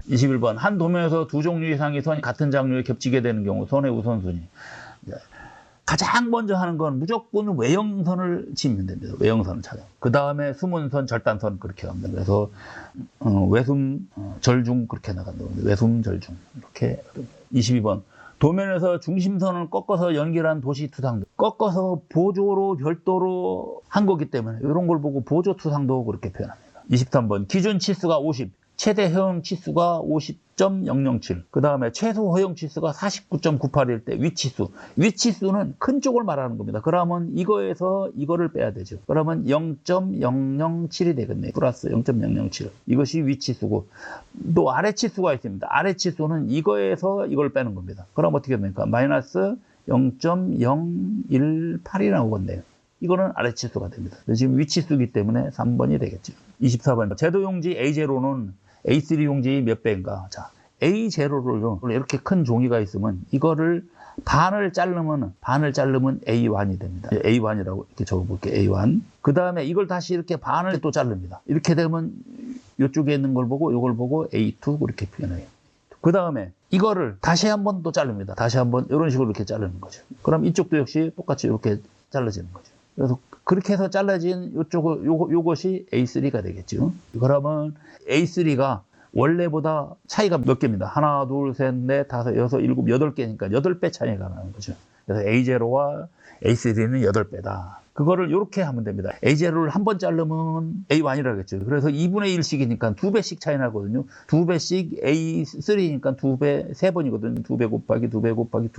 (21번) 한 도면에서 두 종류 이상의 선이 같은 장류에 겹치게 되는 경우 선의 우선순위. 가장 먼저 하는 건 무조건 외형선을 지으면 됩니다. 외형선을 찾아. 그 다음에 숨은선, 절단선 그렇게 합니다. 그래서 외숨, 절중 그렇게 나간다. 외숨, 절중 이렇게. 22번 도면에서 중심선을 꺾어서 연결한 도시투상도. 꺾어서 보조로 별도로 한 거기 때문에 이런 걸 보고 보조투상도 그렇게 표현합니다. 23번 기준 치수가 50. 최대 허용 치수가 50.007. 그 다음에 최소 허용 치수가 49.98일 때 위치수. 위치수는 큰 쪽을 말하는 겁니다. 그러면 이거에서 이거를 빼야 되죠. 그러면 0.007이 되겠네요. 플러스 0.007. 이것이 위치수고. 또 아래치수가 있습니다. 아래치수는 이거에서 이걸 빼는 겁니다. 그럼 어떻게 됩니까? 마이너스 0.018이 나오겠네요. 이거는 아래치수가 됩니다. 지금 위치수이기 때문에 3번이 되겠죠. 24번 제도용지 A0는 A3 용지 몇 배인가? 자, A0를 이렇게 큰 종이가 있으면 이거를 반을 자르면 A1이 됩니다. A1이라고 이렇게 적어볼게요. A1. 그 다음에 이걸 다시 이렇게 반을 또 자릅니다. 이렇게 되면 이쪽에 있는 걸 보고 이걸 보고 A2 그렇게 표현해요. 그 다음에 이거를 다시 한번 또 자릅니다. 다시 한번 이런 식으로 이렇게 자르는 거죠. 그럼 이쪽도 역시 똑같이 이렇게 잘라지는 거죠. 그래서 그렇게 해서 잘라진 요것이 A3가 되겠죠. 그러면 A3가 원래보다 차이가 몇 개입니다. 하나, 둘, 셋, 넷, 다섯, 여섯, 일곱, 8개니까 8배 차이가 나는 거죠. 그래서 A0와 A3는 8배다. 그거를 이렇게 하면 됩니다. A0를 한 번 자르면 A1이라고 했죠. 그래서 2분의 1씩이니까 2배씩 차이 나거든요. 2배씩 A3니까 2배, 3번이거든요. 2배 곱하기 2배 곱하기 2.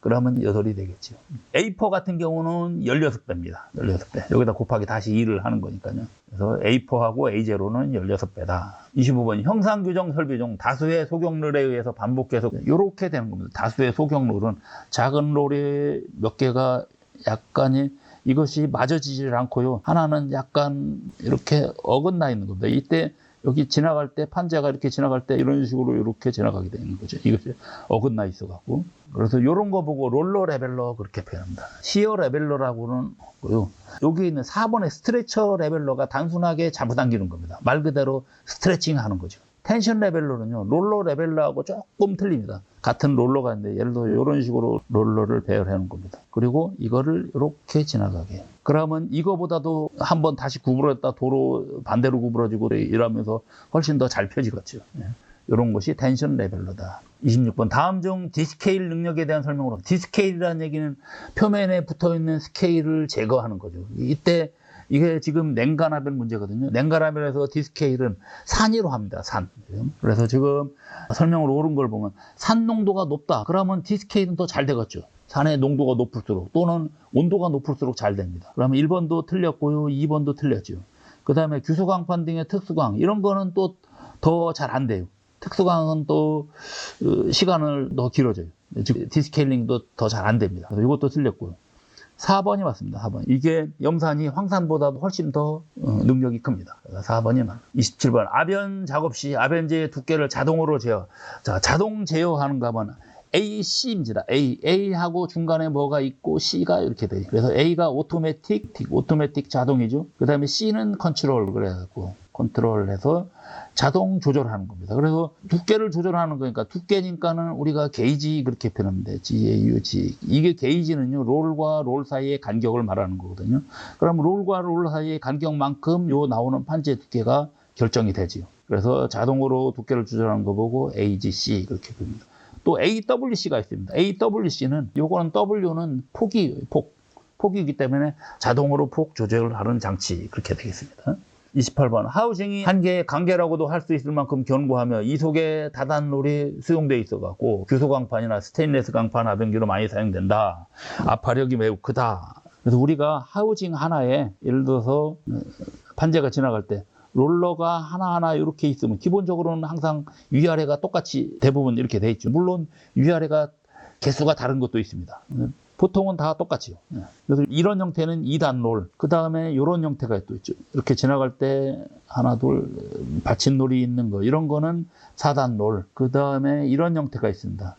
그러면 8이 되겠죠. A4 같은 경우는 16배입니다. 16배. 여기다 곱하기 다시 2를 하는 거니까요. 그래서 A4하고 A0는 16배다. 25번 형상규정 설비종 다수의 소격룰에 의해서 반복해서 이렇게 되는 겁니다. 다수의 소격룰은 작은 롤이 몇 개가 약간이 이것이 맞아지질 않고요. 하나는 약간 이렇게 어긋나 있는 겁니다. 이때 여기 지나갈 때 판자가 이렇게 지나갈 때 이런 식으로 이렇게 지나가게 되는 거죠. 이것이 어긋나 있어갖고. 그래서 이런 거 보고 롤러 레벨러 그렇게 표현합니다. 시어 레벨러라고는 없고요. 여기 있는 4번의 스트레처 레벨러가 단순하게 잡아당기는 겁니다. 말 그대로 스트레칭 하는 거죠. 텐션 레벨러는요, 롤러 레벨러하고 조금 틀립니다. 같은 롤러가 있는데, 예를 들어 이런 식으로 롤러를 배열해 놓은 겁니다. 그리고 이거를 이렇게 지나가게 해요. 그러면 이거보다도 한번 다시 구부러졌다 도로 반대로 구부러지고 이러면서 훨씬 더 잘 펴지겠죠. 이런 것이 텐션 레벨러다. 26번 다음 중 디스케일 능력에 대한 설명으로. 디스케일이라는 얘기는 표면에 붙어있는 스케일을 제거하는 거죠. 이때 이게 지금 냉간화별 문제거든요. 냉간화별에서 디스케일은 산이로 합니다. 산. 그래서 지금 설명으로 옳은 걸 보면 산 농도가 높다. 그러면 디스케일은 더 잘 되겠죠. 산의 농도가 높을수록 또는 온도가 높을수록 잘 됩니다. 그러면 1번도 틀렸고요. 2번도 틀렸죠. 그 다음에 규소광판 등의 특수광 이런 거는 또 더 잘 안 돼요. 특수광은 또 시간을 더 길어져요. 즉 디스케일링도 더 잘 안 됩니다. 그래서 이것도 틀렸고요. 4번이 맞습니다. 4번. 이게 염산이 황산보다 훨씬 더 능력이 큽니다. 4번이 맞. 27번 아변 작업 시 아변제의 두께를 자동으로 제어. 자, 자동 제어하는가 하면 AC입니다. A하고 중간에 뭐가 있고 C가 이렇게 돼요. 그래서 A가 오토매틱 자동이죠. 그 다음에 C는 컨트롤 그래갖고 컨트롤해서 자동 조절하는 겁니다. 그래서 두께를 조절하는 거니까 두께니까는 우리가 게이지 그렇게 표현하면 돼. GAUG. 이게 게이지는요 롤과 롤 사이의 간격을 말하는 거거든요. 그럼 롤과 롤 사이의 간격만큼 요 나오는 판재 두께가 결정이 되지요. 그래서 자동으로 두께를 조절하는 거 보고 AGC 그렇게 봅니다. 또 AWC가 있습니다. AWC는 요거는 W는 폭이기 때문에 자동으로 폭 조절을 하는 장치 그렇게 되겠습니다. 28번 하우징이 한 개의 관계라고도 할 수 있을 만큼 견고하며 이 속에 다단롤이 수용되어 있어갖고 규소광판이나 스테인리스 강판 하변기로 많이 사용된다. 압화력이 매우 크다. 그래서 우리가 하우징 하나에 예를 들어서 판재가 지나갈 때 롤러가 하나하나 이렇게 있으면 기본적으로는 항상 위아래가 똑같이 대부분 이렇게 돼 있죠. 물론 위아래가 개수가 다른 것도 있습니다. 보통은 다 똑같이요. 그래서 이런 형태는 2단 롤, 그 다음에 이런 형태가 또 있죠. 이렇게 지나갈 때 하나, 둘, 받친 롤이 있는 거, 이런 거는 4단 롤, 그 다음에 이런 형태가 있습니다.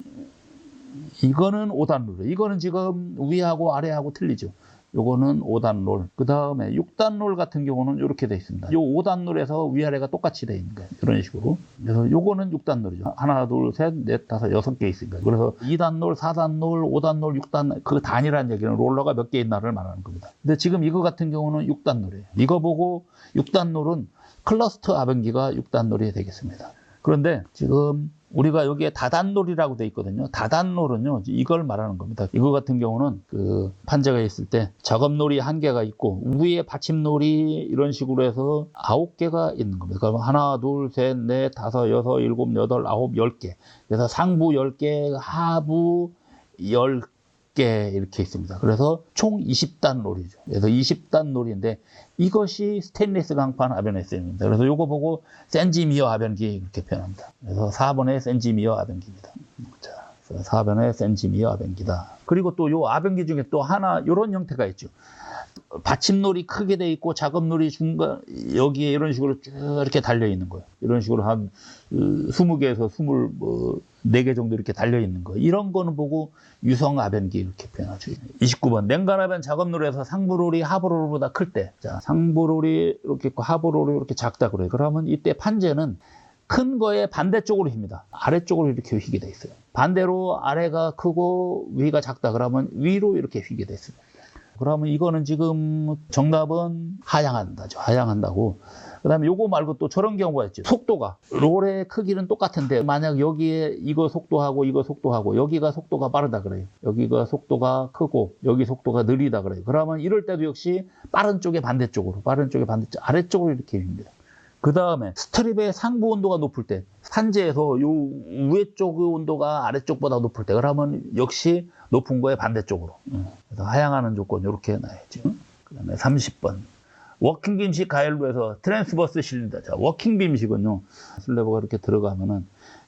이거는 5단 롤, 이거는 지금 위하고 아래하고 틀리죠. 요거는 5단 롤. 그 다음에 6단 롤 같은 경우는 이렇게 돼 있습니다. 요 5단 롤에서 위아래가 똑같이 돼 있는 거예요. 이런 식으로. 그래서 요거는 6단 롤이죠. 하나, 둘, 셋, 넷, 다섯, 6개 있으니까. 그래서 2단 롤, 4단 롤, 5단 롤, 6단, 그 단이라는 얘기는 롤러가 몇 개 있나를 말하는 겁니다. 근데 지금 이거 같은 경우는 6단 롤이에요. 이거 보고 6단 롤은 클러스터 아변기가 6단 롤이 되겠습니다. 그런데 지금 우리가 여기에 다단놀이라고 돼 있거든요. 다단놀은요, 이걸 말하는 겁니다. 이거 같은 경우는 그 판재가 있을 때 작업놀이 1개가 있고 위에 받침놀이 이런 식으로 해서 9개가 있는 겁니다. 그러면 하나, 둘, 셋, 넷, 다섯, 여섯, 일곱, 여덟, 아홉, 10개. 그래서 상부 10개, 하부 10개 이렇게 있습니다. 그래서 총 20단 놀이죠. 그래서 20단 놀이인데 이것이 스테인리스 강판 아변에스입니다. 그래서 이거 보고 센지미어 아변기 이렇게 표현합니다. 그래서 4번의 센지미어 아변기입니다. 자, 4번의 센지미어 아변기다. 그리고 또 요 아변기 중에 또 하나 이런 형태가 있죠. 받침놀이 크게 돼 있고 작업놀이 중간 여기에 이런 식으로 쭉 이렇게 달려 있는 거예요. 이런 식으로 한 20개에서 24개 정도 이렇게 달려 있는 거. 이런 거는 보고 유성 아변기 이렇게 표현하죠. 29번 냉간 아변 작업놀이에서 상부롤이 하부롤보다 클 때, 자, 상부롤이 이렇게 있고 하부롤이 이렇게 작다 그래요. 그러면 이때 판재는 큰 거에 반대쪽으로 휩니다. 아래쪽으로 이렇게 휘게 돼 있어요. 반대로 아래가 크고 위가 작다 그러면 위로 이렇게 휘게 돼 있습니다. 그러면 이거는 지금 정답은 하향한다죠. 하향한다고. 그 다음에 요거 말고 또 저런 경우가 있죠. 속도가. 롤의 크기는 똑같은데 만약 여기에 이거 속도하고 이거 속도하고 여기가 속도가 빠르다 그래요. 여기가 속도가 크고 여기 속도가 느리다 그래요. 그러면 이럴 때도 역시 빠른 쪽의 반대쪽으로, 아래쪽으로 이렇게 휩니다. 그 다음에 스트립의 상부 온도가 높을 때, 산재에서 요 위에 쪽의 온도가 아래쪽보다 높을 때, 그러면 역시 높은 거에 반대쪽으로. 그래서 하향하는 조건 이렇게 놔야죠. 그 다음에 30번. 워킹빔식 가열로에서 트랜스버스 실린더. 자, 워킹빔식은요, 슬래브가 이렇게 들어가면은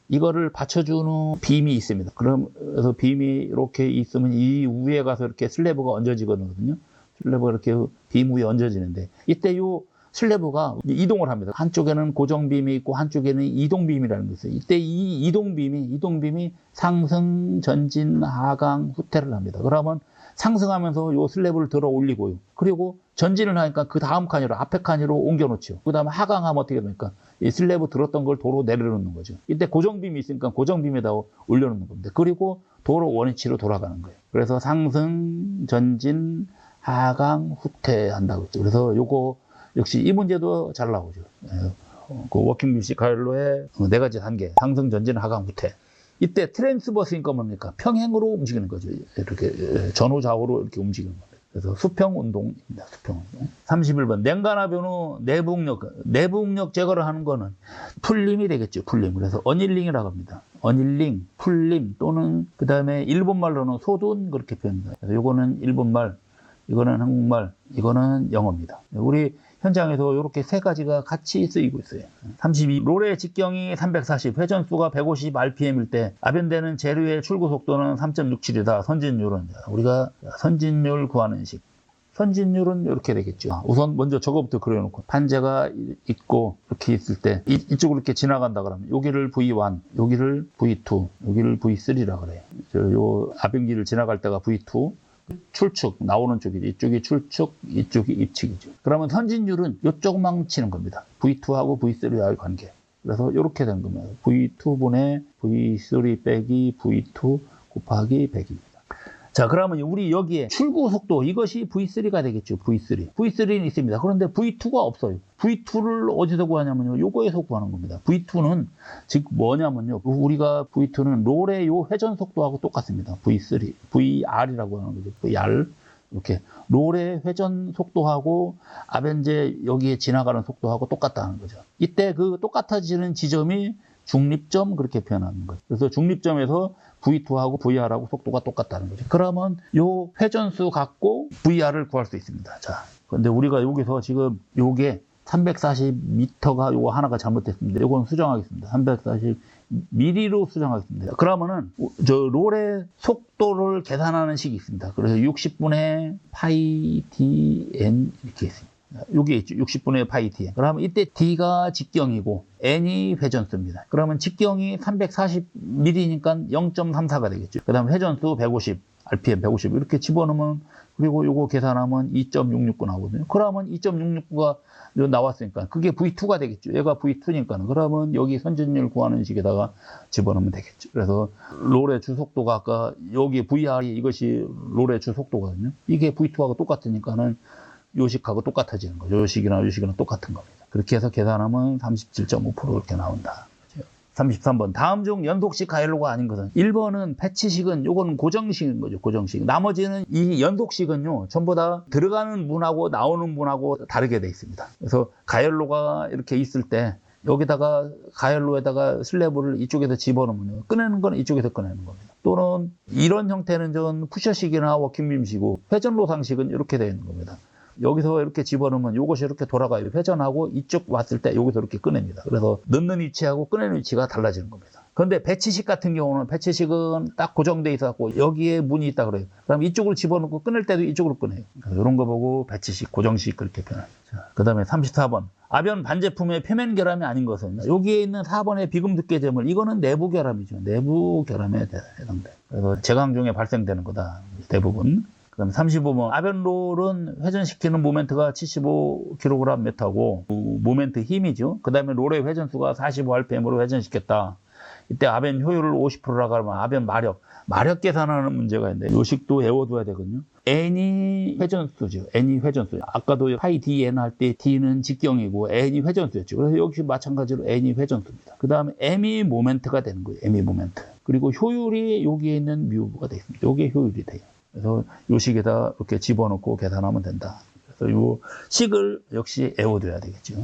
이거를 받쳐주는 빔이 있습니다. 그래서 빔이 이렇게 있으면 이 위에 가서 이렇게 슬래브가 얹어지거든요. 슬래브가 이렇게 빔 위에 얹어지는데, 이때 요 슬래브가 이동을 합니다. 한쪽에는 고정빔이 있고 한쪽에는 이동빔이라는 게 있어요. 이때 이 이동빔이 상승, 전진, 하강, 후퇴를 합니다. 그러면 상승하면서 요 슬래브를 들어 올리고요. 그리고 전진을 하니까 그 다음 칸으로, 앞에 칸으로 옮겨놓죠. 그 다음에 하강하면 어떻게 됩니까? 이 슬래브 들었던 걸 도로 내려놓는 거죠. 이때 고정빔이 있으니까 고정빔에다 올려놓는 겁니다. 그리고 도로 원위치로 돌아가는 거예요. 그래서 상승, 전진, 하강, 후퇴 한다고 했죠. 그래서 요거 역시 이 문제도 잘 나오죠. 그 워킹빔식 가열로의 4가지 단계, 상승, 전진, 하강, 후퇴. 이때 트랜스버스니까 뭡니까? 평행으로 움직이는 거죠. 이렇게 전후 좌우로 이렇게 움직이는 겁니다. 그래서 수평 운동입니다. 수평 운동. 31번 냉간화변 후 내부응력 제거를 하는 거는 풀림이 되겠죠. 풀림. 그래서 어닐링이라고 합니다. 어닐링, 풀림 또는 그 다음에 일본말로는 소둔 그렇게 표현합니다. 그래서 이거는 일본말, 이거는 한국말, 이거는 영어입니다. 우리 현장에서 이렇게 3가지가 같이 쓰이고 있어요. 32. 롤의 직경이 340, 회전수가 150 rpm일 때 아변되는 재료의 출구 속도는 3.67이다. 선진율은, 우리가 선진율 구하는 식. 선진율은 이렇게 되겠죠. 우선 먼저 저거부터 그려놓고 판재가 있고 이렇게 있을 때 이쪽으로 이렇게 지나간다 그러면 여기를 V1, 여기를 V2, 여기를 V3라 그래요. 요 아변기를 지나갈 때가 V2. 출축, 나오는 쪽이죠. 이쪽이 출축, 이쪽이 입측이죠. 그러면 선진율은 이쪽만 치는 겁니다. V2하고 V3와의 관계. 그래서 이렇게 된 겁니다. V2분의 V3 빼기 V2 곱하기 100입니다. 자, 그러면 우리 여기에 출구 속도, 이것이 V3가 되겠죠. V3는 있습니다. 그런데 V2가 없어요. V2를 어디서 구하냐면요. 요거에서 구하는 겁니다. V2는 즉 뭐냐면요. 우리가 V2는 롤의 요 회전 속도하고 똑같습니다. V3, VR이라고 하는 거죠. VR. 이렇게 롤의 회전 속도하고 아변제 여기에 지나가는 속도하고 똑같다는 거죠. 이때 그 똑같아지는 지점이 중립점 그렇게 표현하는 거죠. 그래서 중립점에서 V2하고 VR하고 속도가 똑같다는 거죠. 그러면 요 회전수 갖고 VR을 구할 수 있습니다. 자, 근데 우리가 여기서 지금 요게 340m가 요거 하나가 잘못됐습니다. 요건 수정하겠습니다. 340mm로 수정하겠습니다. 그러면은 저 롤의 속도를 계산하는 식이 있습니다. 그래서 60분의 파이 dn 이렇게 있습니다. 여기 있죠. 60분의 파이 dn. 그러면 이때 d가 직경이고 n이 회전수입니다. 그러면 직경이 340mm니까 0.34가 되겠죠. 그 다음에 회전수 150. RPM 150 이렇게 집어넣으면 그리고 요거 계산하면 2.669 나오거든요. 그러면 2.669가 나왔으니까 그게 V2가 되겠죠. 얘가 V2니까 그러면 여기 선진율 구하는 식에다가 집어넣으면 되겠죠. 그래서 롤의 주속도가 아까 여기 VR이 이것이 롤의 주속도거든요. 이게 V2하고 똑같으니까는 요식하고 똑같아지는 거죠. 요식이나 똑같은 겁니다. 그렇게 해서 계산하면 37.5% 이렇게 나온다. 33번. 다음 중 연속식 가열로가 아닌 것은 1번은 패치식은 요건 고정식인 거죠. 고정식. 나머지는 이 연속식은요. 전부 다 들어가는 문하고 나오는 문하고 다르게 돼 있습니다. 그래서 가열로가 이렇게 있을 때 여기다가 가열로에다가 슬래브를 이쪽에서 집어넣으면 꺼내는 건 이쪽에서 꺼내는 겁니다. 또는 이런 형태는 전 푸셔식이나 워킹빔식이고 회전로상식은 이렇게 되어 있는 겁니다. 여기서 이렇게 집어넣으면 이것이 이렇게 돌아가요. 회전하고 이쪽 왔을 때 여기서 이렇게 꺼냅니다. 그래서 넣는 위치하고 꺼내는 위치가 달라지는 겁니다. 그런데 배치식 같은 경우는 배치식은 딱 고정돼 있어갖고 여기에 문이 있다 그래요. 그럼 이쪽으로 집어넣고 꺼낼 때도 이쪽으로 꺼내요. 이런 거 보고 배치식, 고정식 그렇게 표현합니다. 그 다음에 34번. 아변 반제품의 표면 결함이 아닌 것은 여기에 있는 4번의 비금두께점을 이거는 내부 결함이죠. 내부 결함에 해당돼요. 그래서 제강 중에 발생되는 거다. 대부분. 그 다음에 35번. 아변롤은 회전시키는 모멘트가 75kgm고 모멘트 힘이죠. 그 다음에 롤의 회전수가 45rpm으로 회전시켰다. 이때 아변 효율을 50%라고 하면 아변 마력 계산하는 문제가 있는데 요식도 외워둬야 되거든요. N이 회전수죠. N이 회전수. 아까도 파이 DN 할 때 D는 직경이고 N이 회전수였죠. 그래서 역시 마찬가지로 N이 회전수입니다. 그 다음에 M이 모멘트가 되는 거예요. M이 모멘트. 그리고 효율이 여기에 있는 뮤가 되어 있습니다. 이게 효율이 돼요. 그래서 요 식에다 이렇게 집어넣고 계산하면 된다. 그래서 요 식을 역시 외워둬야 되겠죠.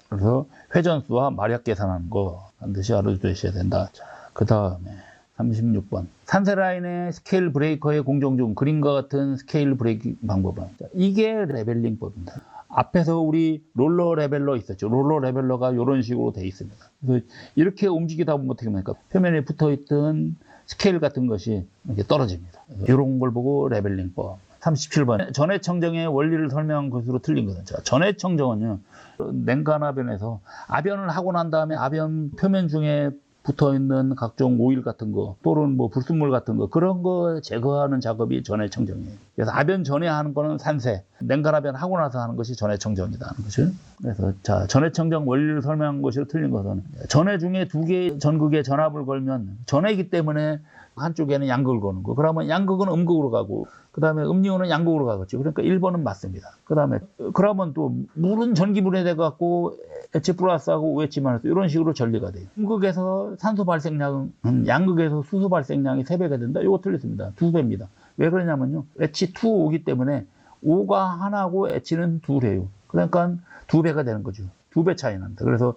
그래서 회전수와 마력 계산하는 거 반드시 알아두셔야 된다. 자, 그 다음에 36번. 산세라인의 스케일 브레이커의 공정 중 그림과 같은 스케일 브레이킹 방법은. 자, 이게 레벨링법입니다. 앞에서 우리 롤러 레벨러 있었죠. 롤러 레벨러가 이런 식으로 돼 있습니다. 그래서 이렇게 움직이다 보면 어떻게 됩니까? 표면에 붙어 있던 스케일 같은 것이 이렇게 떨어집니다. 이런 걸 보고 레벨링법. 37번. 전해청정의 원리를 설명한 것으로 틀린 것은. 자, 전해청정은요, 냉간 아변에서 아변을 하고 난 다음에 아변 표면 중에 붙어 있는 각종 오일 같은 거 또는 뭐 불순물 같은 거 그런 거 제거하는 작업이 전해청정이에요. 그래서 아변 전에 하는 거는 산세, 냉간 아변 하고 나서 하는 것이 전해청정이다 하는 거죠. 그래서 자, 전해청정 원리를 설명한 것으로 틀린 것은 전해 중에 두 개의 전극에 전압을 걸면 전해이기 때문에 한쪽에는 양극을 거는 거. 그러면 양극은 음극으로 가고 그 다음에 음이온은 양극으로 가겠죠. 그러니까 1번은 맞습니다. 그 다음에 그러면 또 물은 전기분해 돼갖고 H 플러스하고 OH 마이너스 이런 식으로 전리가 돼요. 음극에서 산소 발생량, 양극에서 수소 발생량이 3배가 된다. 이거 틀렸습니다. 2배입니다. 왜 그러냐면요. H2O기 때문에 O가 하나고 H는 둘이에요. 그러니까 2배가 되는 거죠. 2배 차이 난다. 그래서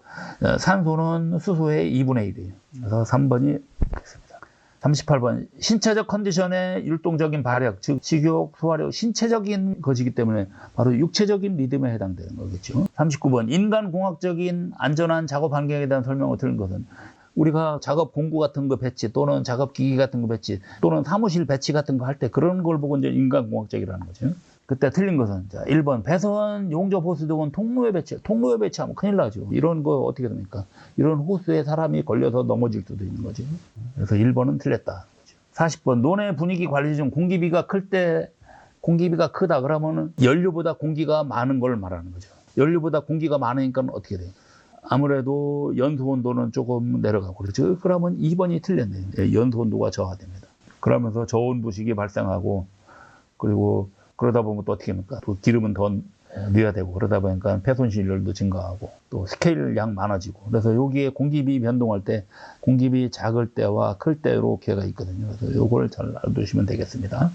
산소는 수소의 2분의 1이에요. 그래서 3번이 되겠습니다. 38번. 신체적 컨디션의 율동적인 발력, 즉 식욕, 소화력, 신체적인 것이기 때문에 바로 육체적인 리듬에 해당되는 거겠죠. 39번. 인간공학적인 안전한 작업 환경에 대한 설명을 들은 것은 우리가 작업 공구 같은 거 배치 또는 작업 기기 같은 거 배치 또는 사무실 배치 같은 거 할 때 그런 걸 보고 이제 인간공학적이라는 거죠. 그때 틀린 것은 자, 1번 배선, 용접 호스 등은 통로에 배치하면 큰일 나죠. 이런 거 어떻게 됩니까? 이런 호스에 사람이 걸려서 넘어질 수도 있는 거죠. 그래서 1번은 틀렸다. 40번 논의 분위기 관리 중 공기비가 크다 그러면 연료보다 공기가 많은 걸 말하는 거죠. 연료보다 공기가 많으니까 어떻게 돼요? 아무래도 연소 온도는 조금 내려가고 그렇죠. 그러면 2번이 틀렸네요. 연소 온도가 저하됩니다. 그러면서 저온부식이 발생하고 그리고 그러다 보면 또 어떻게 합니까? 또 기름은 더 넣어야 되고 그러다 보니까 폐손실률도 증가하고 또 스케일 양 많아지고 그래서 여기에 공기비 변동할 때 공기비 작을 때와 클 때 이렇게가 있거든요. 그래서 요걸 잘 알아두시면 되겠습니다.